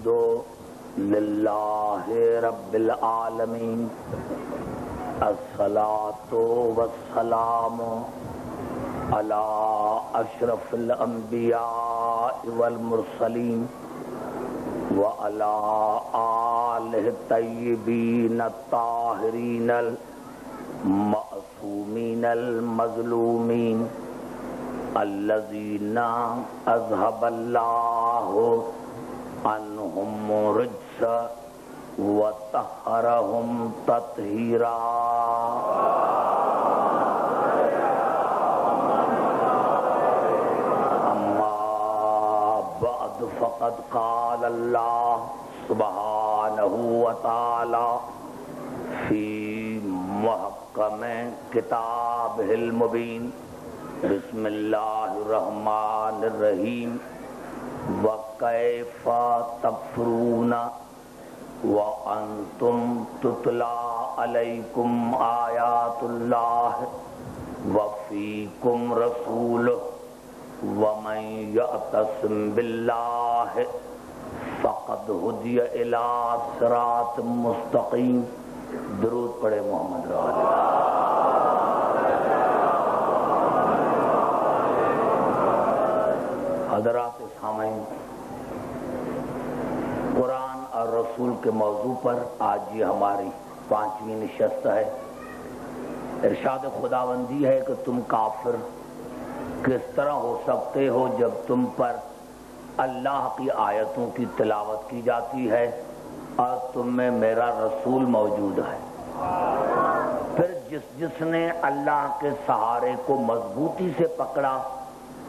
الحمد للہ رب العالمین الصلاۃ والسلام علی اشرف الانبیاء والمرسلین وعلی آلہ الطیبین الطاہرین المعصومین المظلومین الذین اذهب اللہ عنہم الرجس وطہرہم تطہیرا۔ اما بعد فقد قال اللہ سبحانہ وتعالی فی محکم کتابہ المبین بسم اللہ الرحمن الرحیم وَكَيْفَ تَكْفُرُونَ وَأَنْتُمْ تُتْلَى عَلَيْكُمْ آيَاتُ اللَّهِ وَفِيكُمْ رَسُولُهُ وَمَنْ يَعْتَصِمْ بِاللَّهِ فَقَدْ هُدِيَ إِلَى صِرَاطٍ مُسْتَقِيمٍ۔ درود پڑھے محمد رسول۔ حضرات سامعین، قرآن اور رسول کے موضوع پر آج یہ ہماری 5ویں نشست ہے۔ ارشاد خداوندی ہے کہ تم کافر کس طرح ہو سکتے ہو جب تم پر اللہ کی آیتوں کی تلاوت کی جاتی ہے اور تم میں میرا رسول موجود ہے۔ پھر جس نے اللہ کے سہارے کو مضبوطی سے پکڑا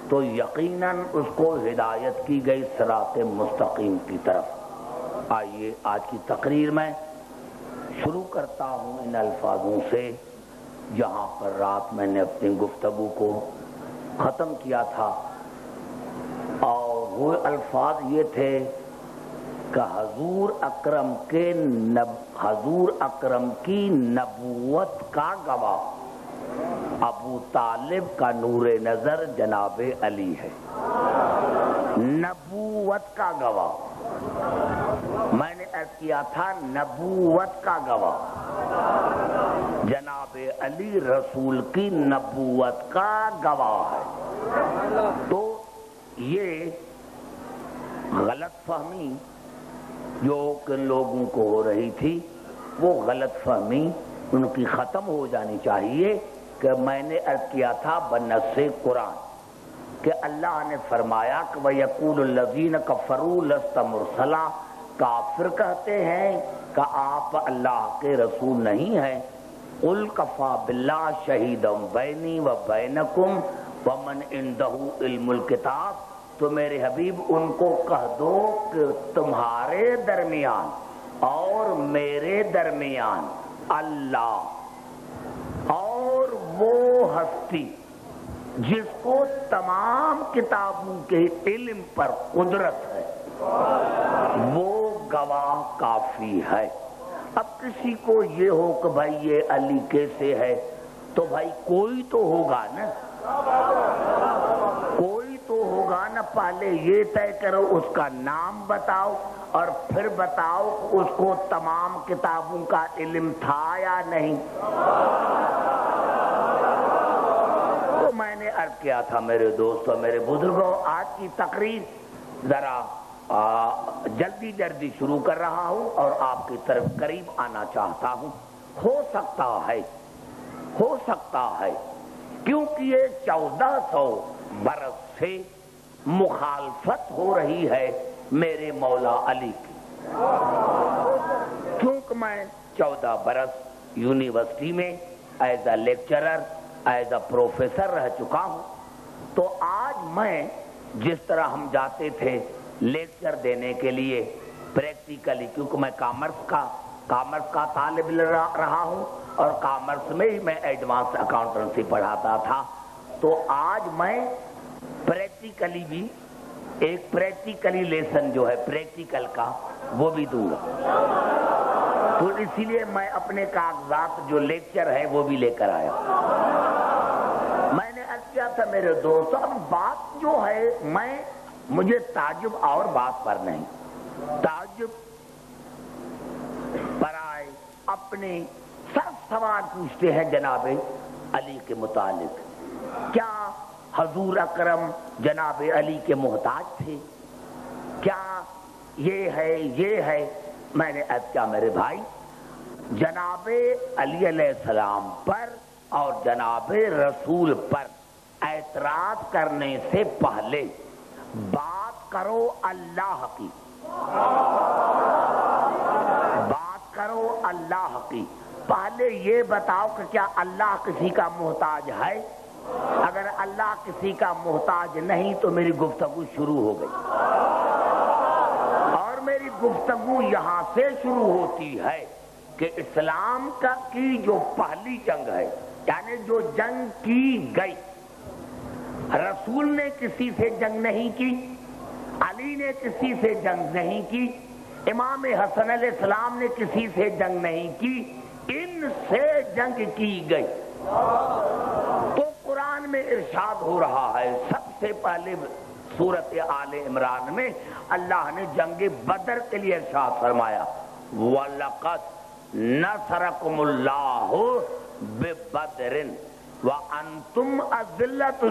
تو یقیناً اس کو ہدایت کی گئی صراط مستقیم کی طرف۔ آئیے آج کی تقریر میں شروع کرتا ہوں ان الفاظوں سے جہاں پر رات میں نے اپنی گفتگو کو ختم کیا تھا، اور وہ الفاظ یہ تھے کہ حضور اکرم کی نبوت کا گواہ ابو طالب کا نور نظر جناب علی ہے۔ نبوت کا گواہ، میں نے عرض کیا تھا نبوت کا گواہ جناب علی رسول کی نبوت کا گواہ ہے۔ تو یہ غلط فہمی جو کہ لوگوں کو ہو رہی تھی، وہ غلط فہمی ان کی ختم ہو جانی چاہیے کہ میں نے عرض کیا تھا بنص قرآن کہ اللہ نے فرمایا کہ وَيَقُولُ الَّذِينَ كَفَرُوا لَسْتَ مُرْسَلًا، کافر کہتے ہیں کہ آپ اللہ کے رسول نہیں ہیں۔ قُلْ كَفَىٰ بِاللَّهِ شَهِيدًا بَيْنِي وَبَيْنَكُمْ وَمَنْ عِندَهُ عِلْمُ الْكِتَابِ، تو میرے حبیب ان کو کہہ دو کہ تمہارے درمیان اور میرے درمیان اللہ اور وہ ہستی جس کو تمام کتابوں کے علم پر قدرت ہے، وہ گواہ کافی ہے۔ اب کسی کو یہ ہو کہ بھائی یہ علی کیسے ہے، تو بھائی کوئی تو ہوگا نا، کوئی تو ہوگا نا۔ پہلے یہ طے کرو اس کا نام بتاؤ اور پھر بتاؤ اس کو تمام کتابوں کا علم تھا یا نہیں۔ تو میں نے عرض کیا تھا میرے دوستوں، میرے بزرگوں، آج کی تقریر ذرا جلدی شروع کر رہا ہوں اور آپ کی طرف قریب آنا چاہتا ہوں۔ ہو سکتا ہے کیونکہ یہ 1400 برس سے مخالفت ہو رہی ہے میرے مولا علی کی، کیونکہ میں 14 برس یونیورسٹی میں as a lecturer, as a professor رہ چکا ہوں۔ تو آج میں جس طرح ہم جاتے تھے لیکچر دینے کے لیے پریکٹیکلی، کیونکہ میں کامرس کا طالب رہا ہوں اور کامرس میں ہی میں ایڈوانس اکاؤنٹنسی پڑھاتا تھا، تو آج میں پریکٹیکلی بھی ایک پریکٹیکلی لیسن جو ہے پریکٹیکل کا وہ بھی دوں گا۔ تو اسی لیے میں اپنے کاغذات جو لیکچر ہے وہ بھی لے کر آیا۔ میں نے عرض کیا تھا میرے دوستوں، بات جو ہے مجھے تعجب اور بات پر نہیں، تعجب حج پر آئے، اپنے سب سوال پوچھتے ہیں جناب علی کے متعلق، کیا حضور اکرم جناب علی کے محتاج تھے؟ کیا یہ ہے؟ میں نے عرض کیا میرے بھائی، جناب علی علیہ السلام پر اور جناب رسول پر اعتراض کرنے سے پہلے بات کرو اللہ کی، بات کرو اللہ کی۔ پہلے یہ بتاؤ کہ کیا اللہ کسی کا محتاج ہے؟ اگر اللہ کسی کا محتاج نہیں تو میری گفتگو شروع ہو گئی، اور میری گفتگو یہاں سے شروع ہوتی ہے کہ اسلام کی جو پہلی جنگ ہے، یعنی جو جنگ کی گئی، رسول نے کسی سے جنگ نہیں کی، علی نے کسی سے جنگ نہیں کی، امام حسن علیہ السلام نے کسی سے جنگ نہیں کی، ان سے جنگ کی گئی۔ تو قرآن میں ارشاد ہو رہا ہے، سب سے پہلے سورۃ آل عمران میں اللہ نے جنگ بدر کے لیے ارشاد فرمایا، وَلَقَدْ نَصَرَكُمُ اللَّهُ بِبَدْرٍ وَأَنْتُمْ أَذِلَّةٌ،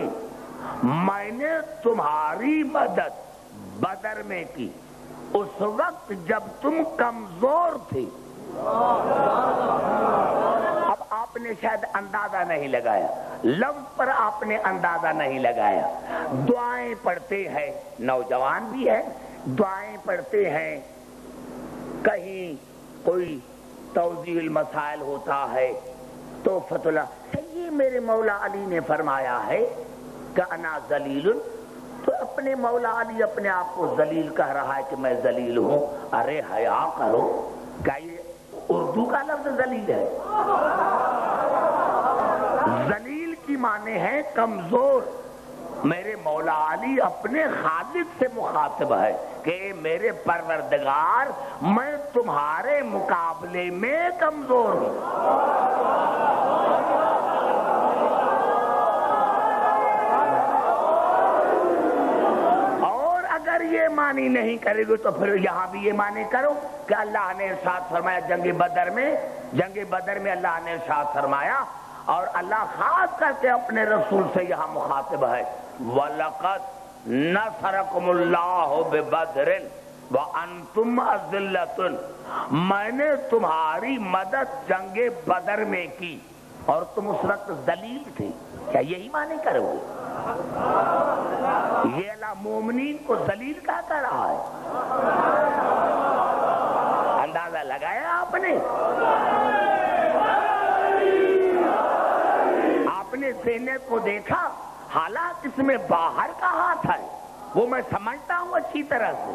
میں نے تمہاری مدد بدر میں کی اس وقت جب تم کمزور تھے۔ اب آپ نے شاید اندازہ نہیں لگایا، لفظ پر آپ نے اندازہ نہیں لگایا، دعائیں پڑھتے ہیں، نوجوان بھی ہے، دعائیں پڑھتے ہیں، کہیں کوئی توضیح المسائل ہوتا ہے تو فتح یہ میرے مولا علی نے فرمایا ہے کہ انا ذلیل، تو اپنے مولا علی اپنے آپ کو ذلیل کہہ رہا ہے کہ میں ذلیل ہوں۔ ارے حیا کرو، کیا یہ اردو کا لفظ ذلیل ہے؟ ذلیل کی معنی ہے کمزور۔ میرے مولا علی اپنے خالق سے مخاطب ہے کہ میرے پروردگار میں تمہارے مقابلے میں کمزور ہوں۔ اور اگر یہ معنی نہیں کرے گی تو پھر یہاں بھی یہ معنی کرو کہ اللہ نے ارشاد فرمایا جنگ بدر میں اللہ نے ارشاد فرمایا، اور اللہ خاص کر کے اپنے رسول سے یہاں مخاطب ہے، وَلَقَدْ نَصَرَكُمُ اللَّهُ بِبَدْرٍ وَأَنْتُمْ أَذِلَّةٌ، میں نے تمہاری مدد جنگ بدر میں کی اور تم اس وقت ذلیل تھے۔ کیا یہی معنی کرو گے؟ یہ اللہ مومنین کو ذلیل کہہ رہا ہے؟ اندازہ لگایا آپ نے؟ آپ نے سینے کو دیکھا، حالات اس میں باہر کا ہاتھ ہے، وہ میں سمجھتا ہوں اچھی طرح سے،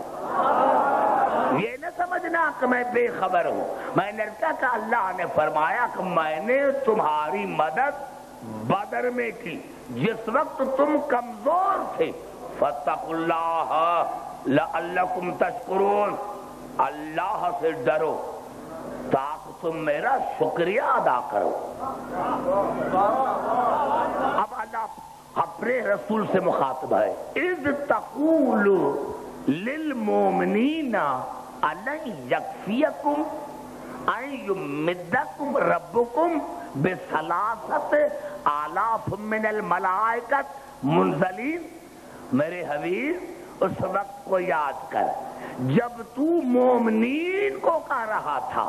یہ نہ سمجھنا کہ میں بے خبر ہوں۔ میں نے کہا کہ اللہ نے فرمایا کہ میں نے تمہاری مدد بدر میں کی جس وقت تم کمزور تھے، فاتقوا اللہ لعلکم تشکرون، اللہ سے ڈرو تاکہ تم میرا شکریہ ادا کرو۔ اب اللہ اپنے رسول سے مخاطب ہے، اذ تقول للمؤمنین الن یکفیکم ان یمدکم ربکم بثلاثۃ آلاف من الملائکۃ منزلین۔ میرے حبیب اس وقت کو یاد کر جب تو مومنین کو کہہ رہا تھا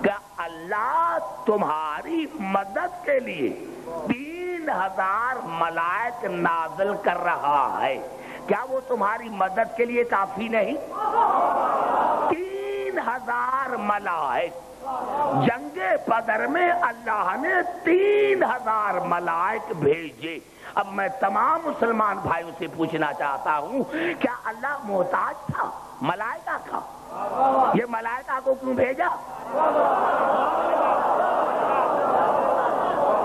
کہ اللہ تمہاری مدد کے لیے 3000 ملائک نازل کر رہا ہے، کیا وہ تمہاری مدد کے لیے کافی نہیں؟ 3000 ملائک جنگ بدر میں اللہ نے 3000 ملائک بھیجے۔ اب میں تمام مسلمان بھائیوں سے پوچھنا چاہتا ہوں، کیا اللہ محتاج تھا ملائکہ کا؟ یہ ملائکہ کو کیوں بھیجا؟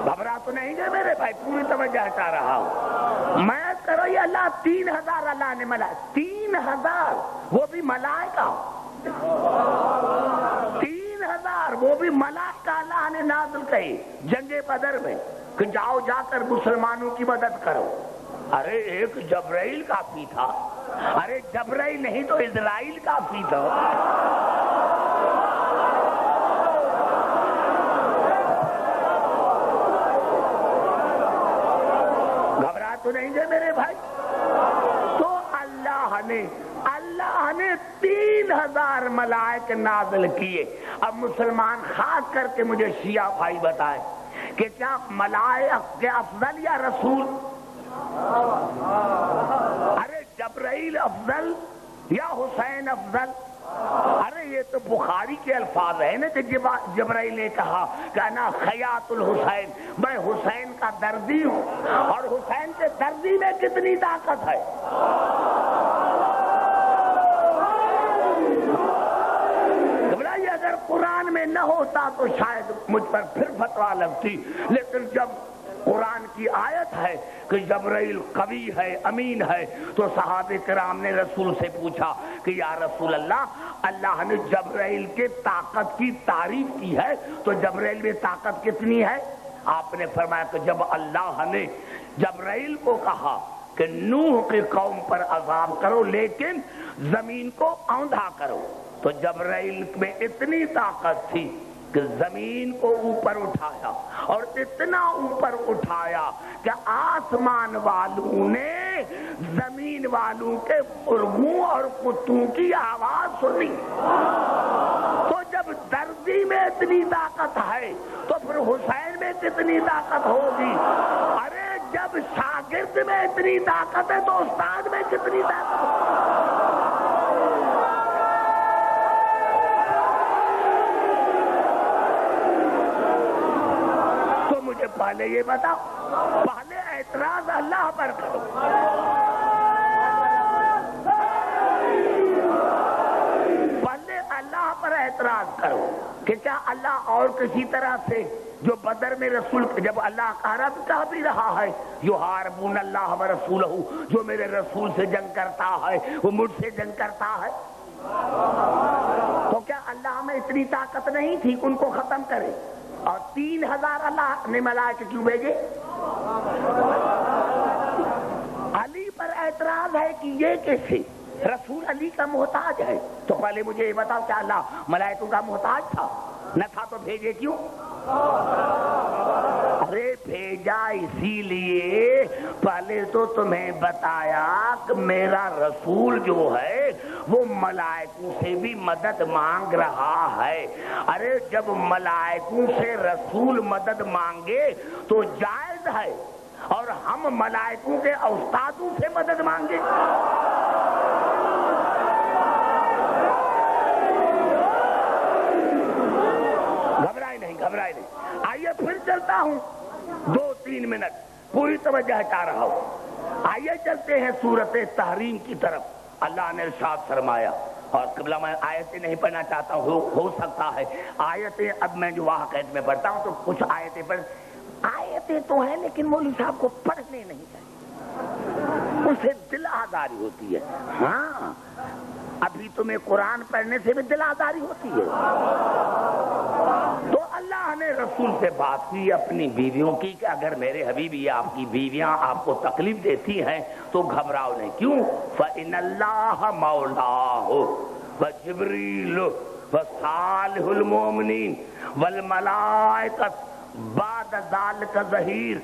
گھبرا تو نہیں گئے میرے بھائی؟ پوری توجہ چاہ رہا ہوں میں۔ کرو یہ اللہ 3000 اللہ نے ملائکہ، 3000 وہ بھی ملائکہ، 3000 وہ بھی ملائکہ اللہ نے نازل کہی جنگ بدر میں کہ جاؤ جا کر مسلمانوں کی مدد کرو۔ ارے ایک جبرائیل کافی تھا، ارے جبرائیل نہیں تو اسرائیل کافی تھا. گھبرا تو نہیں گئے میرے بھائی؟ تو اللہ نے 3000 ملائک نازل کیے. اب مسلمان خاص کر کے مجھے شیعہ بھائی بتائیں کہ کیا ملائک کے افضل یا رسول؟ ارے جبرائیل افضل یا حسین افضل؟ ارے یہ تو بخاری کے الفاظ ہیں نا کہ جبرائیل نے کہا کہ انا خیاط الحسین، میں حسین کا دردی ہوں. اور حسین کے دردی میں کتنی طاقت ہے؟ گھبرائیے، اگر قرآن میں نہ ہوتا تو شاید مجھ پر پھر فتویٰ لگتی، لیکن جب قرآن کی آیت ہے کہ جبرائیل قوی ہے، امین ہے، تو صحابہ کرام نے رسول سے پوچھا کہ یا رسول اللہ نے جبرائیل کے طاقت کی تعریف کی ہے تو جبرائیل میں طاقت کتنی ہے؟ آپ نے فرمایا کہ جب اللہ نے جبرائیل کو کہا کہ نوح کی قوم پر عذاب کرو لیکن زمین کو اوندھا کرو، تو جبرائیل میں اتنی طاقت تھی کہ زمین کو اوپر اٹھایا، اور اتنا اوپر اٹھایا کہ آسمان والوں نے زمین والوں کے مرغوں اور کتوں کی آواز سنی. تو جب دردی میں اتنی طاقت ہے تو پھر حسین میں کتنی طاقت ہوگی؟ ارے جب شاگرد میں اتنی طاقت ہے تو استاد میں کتنی طاقت ہے؟ مجھے پہلے یہ بتاؤ، پہلے اعتراض اللہ پر کرو. پہلے اللہ پر اعتراض کرو کہ کیا اللہ اور کسی طرح سے جو بدر میں رسول، جب اللہ کہہ بھی رہا ہے یحاربون اللہ ورسولہ، جو میرے رسول سے جنگ کرتا ہے وہ مجھ سے جنگ کرتا ہے، تو کیا اللہ میں اتنی طاقت نہیں تھی ان کو ختم کرے؟ اور 3000 اللہ نے ملائکے کیوں بھیجے؟ علی پر اعتراض ہے کہ یہ کیسے رسول علی کا محتاج ہے. تو پہلے مجھے یہ بتاؤ کہ اللہ ملائکوں کا محتاج تھا؟ نہ تھا تو بھیجے کیوں؟ ارے بھیجا اسی لیے پہلے تو تمہیں بتایا کہ میرا رسول جو ہے وہ ملائکوں سے بھی مدد مانگ رہا ہے. ارے جب ملائکوں سے رسول مدد مانگے تو جائز ہے، اور ہم ملائکوں کے استادوں سے مدد مانگے. گھبرائے نہیں. آئیے پھر چلتا ہوں 2-3 منٹ، پوری توجہ چاہ رہا ہوں. آئیے چلتے ہیں سورۃ تحریم کی طرف. اللہ نے ارشاد فرمایا، اور قبلہ میں آیتیں نہیں پڑھنا چاہتا ہوں، ہو سکتا ہے آیتیں اب میں جو واقعات میں پڑھتا ہوں تو کچھ آیتیں پڑھ، آیتیں تو ہیں لیکن مولوی صاحب کو پڑھنے نہیں چاہیے، اسے دل آزاری ہوتی ہے. ہاں ابھی تمہیں قرآن پڑھنے سے بھی دل آزاری ہوتی ہے. تو اللہ نے رسول سے بات کی اپنی بیویوں کی کہ اگر میرے حبیب یا آپ کی بیویاں آپ کو تکلیف دیتی ہیں تو گھبراؤ نہیں. کیوں؟ فَإِنَ اللَّهَ مَوْلَاهُ وَجِبْرِيلُ وَصَالِحُ الْمُؤْمِنِينَ وَالْمَلَائِكَةُ بَعْدَ ذَلِكَ ظَهِيرٌ.